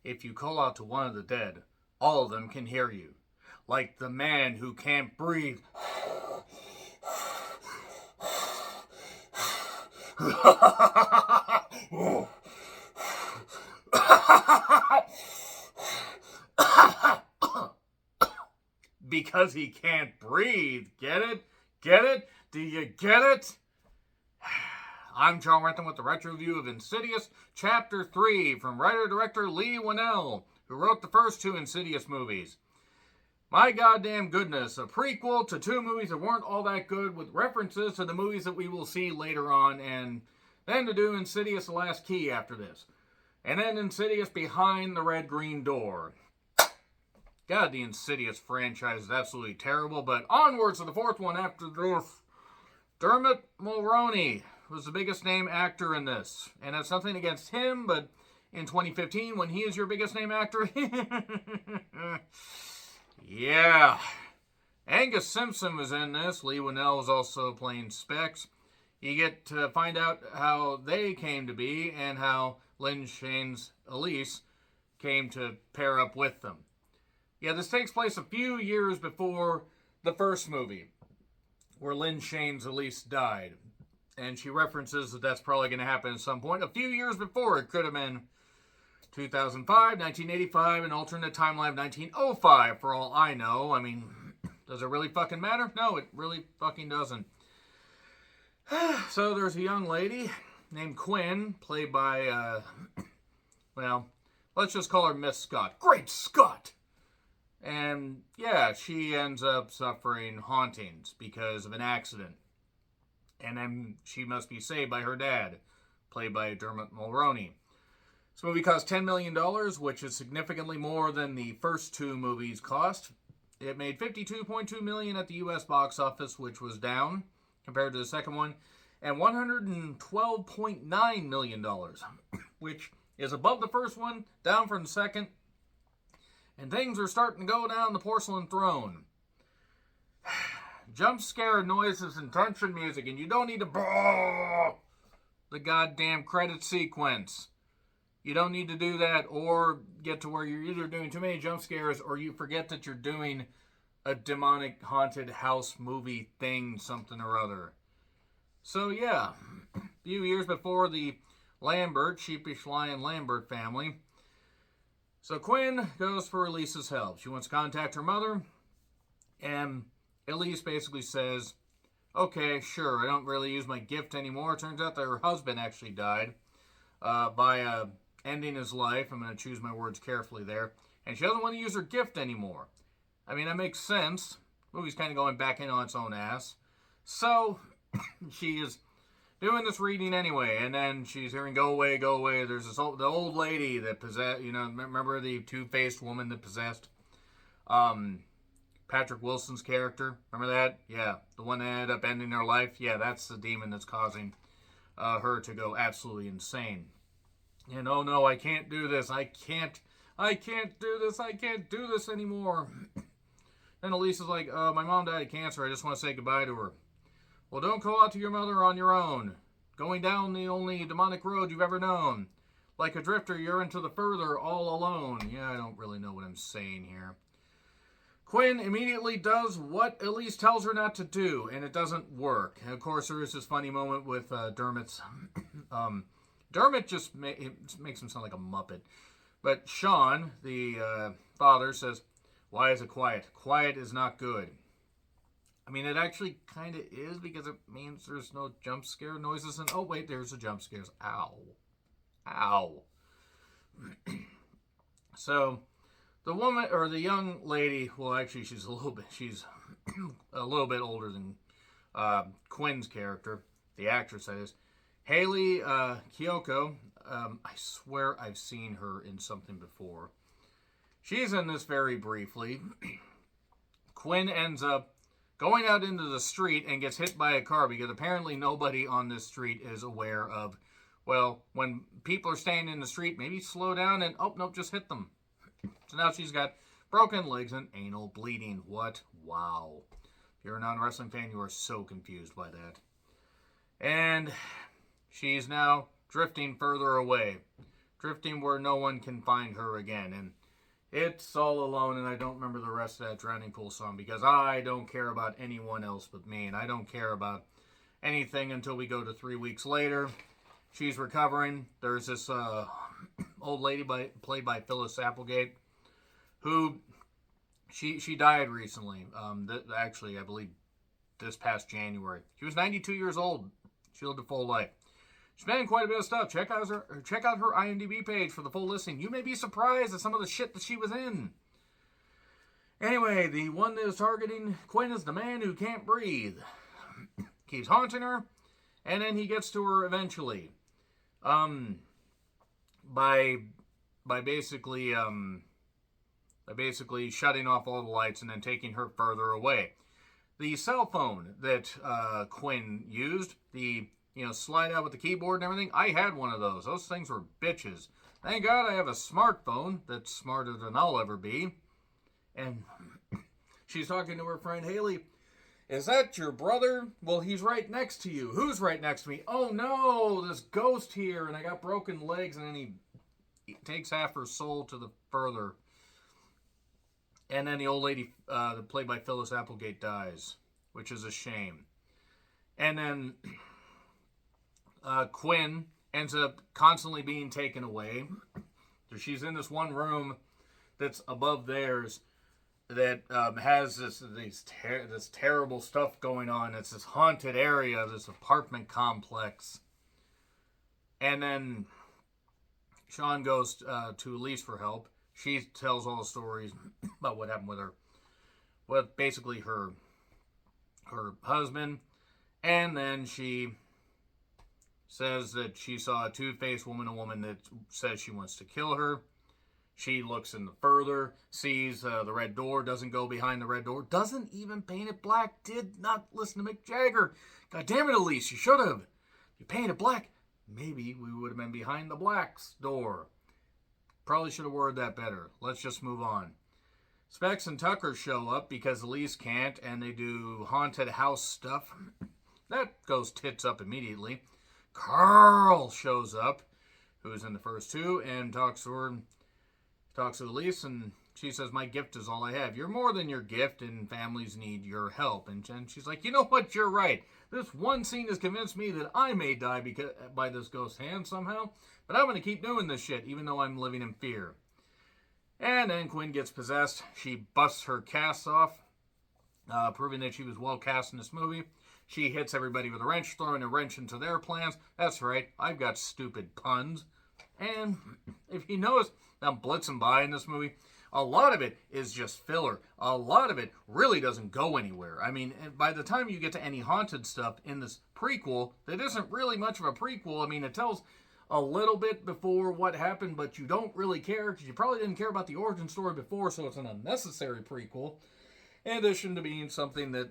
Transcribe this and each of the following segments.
If you call out to one of the dead, all of them can hear you. Like the man who can't breathe. Because he can't breathe. Get it? Get it? Do you get it? I'm John Rant with the retro review of Insidious Chapter 3 from writer-director Leigh Whannell, who wrote the first two Insidious movies. My goddamn goodness, a prequel to two movies that weren't all that good with references to the movies that we will see later on, and then to do Insidious The Last Key after this. And then Insidious Behind the Red-Green Door. God, the Insidious franchise is absolutely terrible, but onwards to the fourth one after this. Dermot Mulroney was the biggest name actor in this. And that's nothing against him, but in 2015, when he is your biggest name actor, yeah. Angus Simpson was in this. Leigh Whannell was also playing Specs. You get to find out how they came to be and how Lynn Shane's Elise came to pair up with them. Yeah, this takes place a few years before the first movie, where Lynn Shane's Elise died. And she references that that's probably going to happen at some point. A few years before, it could have been 2005, 1985, an alternate timeline of 1905, for all I know. I mean, does it really fucking matter? No, it really fucking doesn't. So there's a young lady named Quinn, played by, well, let's just call her Miss Scott. Great Scott! And, yeah, she ends up suffering hauntings because of an accident. And then she must be saved by her dad, played by Dermot Mulroney. This movie cost $10 million, which is significantly more than the first two movies cost. It made $52.2 million at the U.S. box office, which was down compared to the second one, and $112.9 million, which is above the first one, down from the second. And things are starting to go down the porcelain throne. Jump scare noises and tension music, and you don't need to the goddamn credit sequence. You don't need to do that or get to where you're either doing too many jump scares or you forget that you're doing a demonic haunted house movie thing, something or other. So yeah, a few years before the Lambert, Sheepish Lion Lambert family. So Quinn goes for Elise's help. She wants to contact her mother, and Elise basically says, okay, sure, I don't really use my gift anymore. It turns out that her husband actually died by ending his life. I'm going to choose my words carefully there. And she doesn't want to use her gift anymore. I mean, that makes sense. The movie's kind of going back in on its own ass. So, she is doing this reading anyway, and then she's hearing, go away, go away. There's this the old lady that possessed, remember the two-faced woman that possessed Patrick Wilson's character? Remember that? Yeah, the one that ended up ending her life. Yeah, that's the demon that's causing her to go absolutely insane. And oh no, I can't do this. I can't do this. I can't do this anymore. And Elise is like, my mom died of cancer. I just want to say goodbye to her. Well, don't call out to your mother on your own. Going down the only demonic road you've ever known. Like a drifter, you're into the further all alone. Yeah, I don't really know what I'm saying here. Quinn immediately does what Elise tells her not to do, and it doesn't work. And of course, there is this funny moment with Dermot's... Dermot just makes him sound like a Muppet. But Sean, the father, says, why is it quiet? Quiet is not good. I mean, it actually kind of is, because it means there's no jump scare noises. And oh, wait, there's the jump scares. Ow. Ow. So, the woman, or the young lady, well, actually, she's a little bit older than Quinn's character, the actress, that is. Haley Kiyoko, I swear I've seen her in something before. She's in this very briefly. Quinn ends up going out into the street and gets hit by a car because apparently nobody on this street is aware of, well, when people are standing in the street, maybe slow down and, oh, nope, just hit them. So now she's got broken legs and anal bleeding. What? Wow. If you're a non-wrestling fan, you are so confused by that. And she's now drifting further away. drifting where no one can find her again. And it's all alone, and I don't remember the rest of that Drowning Pool song because I don't care about anyone else but me, and I don't care about anything until we go to 3 weeks later. She's recovering. There's this old lady played by Phyllis Applegate who she died recently. Actually, I believe this past January. She was 92 years old. She lived a full life. She's been in quite a bit of stuff. Check out her IMDb page for the full listing. You may be surprised at some of the shit that she was in. Anyway, the one that is targeting Quinn is the man who can't breathe. Keeps haunting her, and then he gets to her eventually. By basically shutting off all the lights and then taking her further away. The cell phone that Quinn used, the slide out with the keyboard and everything, I had one of those. Those things were bitches. Thank God I have a smartphone that's smarter than I'll ever be. And she's talking to her friend Haley. Is that your brother? Well, he's right next to you. Who's right next to me? Oh no, this ghost here, and I got broken legs, and then he takes half her soul to the further. And then the old lady, played by Phyllis Applegate, dies, which is a shame. And then Quinn ends up constantly being taken away. So she's in this one room that's above theirs that has this terrible stuff going on. It's this haunted area, this apartment complex. And then Sean goes to Elise for help. She tells all the stories about what happened with her, with basically her husband. And then she says that she saw a two-faced woman, a woman that says she wants to kill her. She looks in the further, sees the red door, doesn't go behind the red door, doesn't even paint it black, did not listen to Mick Jagger. God damn it, Elise, you should have. You painted it black, maybe we would have been behind the black's door. Probably should have worded that better. Let's just move on. Specs and Tucker show up because Elise can't, and they do haunted house stuff. That goes tits up immediately. Carl shows up, who's in the first two, and talks to Elise, and she says, my gift is all I have. You're more than your gift, and families need your help. And she's like, you know what, you're right. This one scene has convinced me that I may die by this ghost hand somehow, but I'm going to keep doing this shit, even though I'm living in fear. And then Quinn gets possessed. She busts her cast off, proving that she was well cast in this movie. She hits everybody with a wrench, throwing a wrench into their plans. That's right, I've got stupid puns. And if you notice, I'm blitzing by in this movie. A lot of it is just filler. A lot of it really doesn't go anywhere. I mean, by the time you get to any haunted stuff in this prequel, that isn't really much of a prequel. I mean, it tells a little bit before what happened, but you don't really care because you probably didn't care about the origin story before, so it's an unnecessary prequel. In addition to being something that,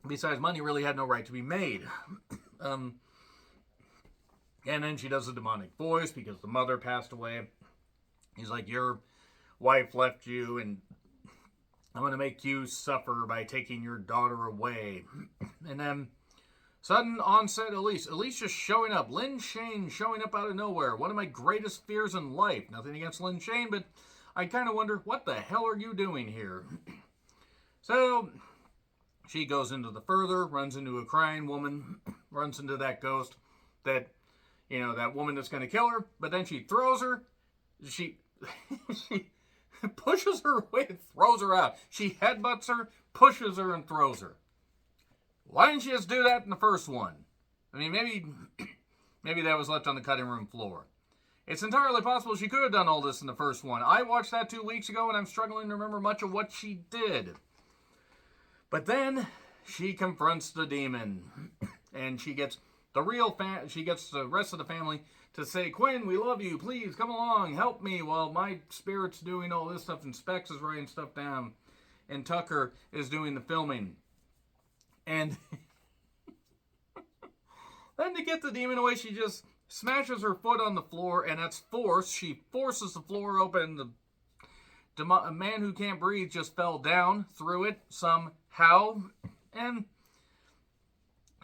besides money, really had no right to be made. And then she does a demonic voice because the mother passed away. He's like, your wife left you, and I'm going to make you suffer by taking your daughter away. And then, sudden onset Elise. Elise just showing up. Lynn Shane showing up out of nowhere. One of my greatest fears in life. Nothing against Lynn Shane, but I kind of wonder, what the hell are you doing here? So, she goes into the further, runs into a crying woman, runs into that ghost, that woman that's going to kill her, but then she throws her. She pushes her away and throws her out. She headbutts her, pushes her, and throws her. Why didn't she just do that in the first one? I mean, maybe that was left on the cutting room floor. It's entirely possible she could have done all this in the first one. I watched that 2 weeks ago, and I'm struggling to remember much of what she did. But then she confronts the demon, and she gets the rest of the family to say, Quinn, we love you. Please come along, help me while my spirit's doing all this stuff, and Specs is writing stuff down, and Tucker is doing the filming. And then to get the demon away, she just smashes her foot on the floor, and that's force. She forces the floor open. The man who can't breathe just fell down through it somehow, and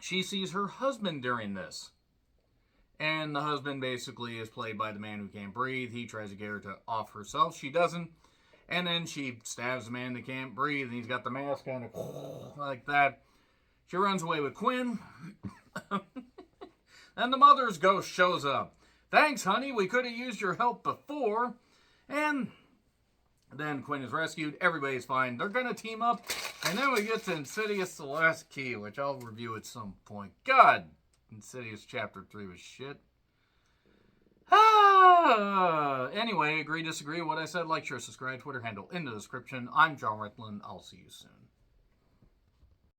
she sees her husband during this. And the husband basically is played by the man who can't breathe. He tries to get her to off herself. She doesn't. And then she stabs the man that can't breathe. And he's got the mask on, like that. She runs away with Quinn. And the mother's ghost shows up. Thanks, honey. We could have used your help before. And then Quinn is rescued. Everybody's fine. They're going to team up. And then we get to Insidious The Last Key, which I'll review at some point. God, Insidious Chapter 3 was shit. Anyway, agree, disagree with what I said, like, share, subscribe, Twitter handle in the description. I'm John Ritlin. I'll see you soon.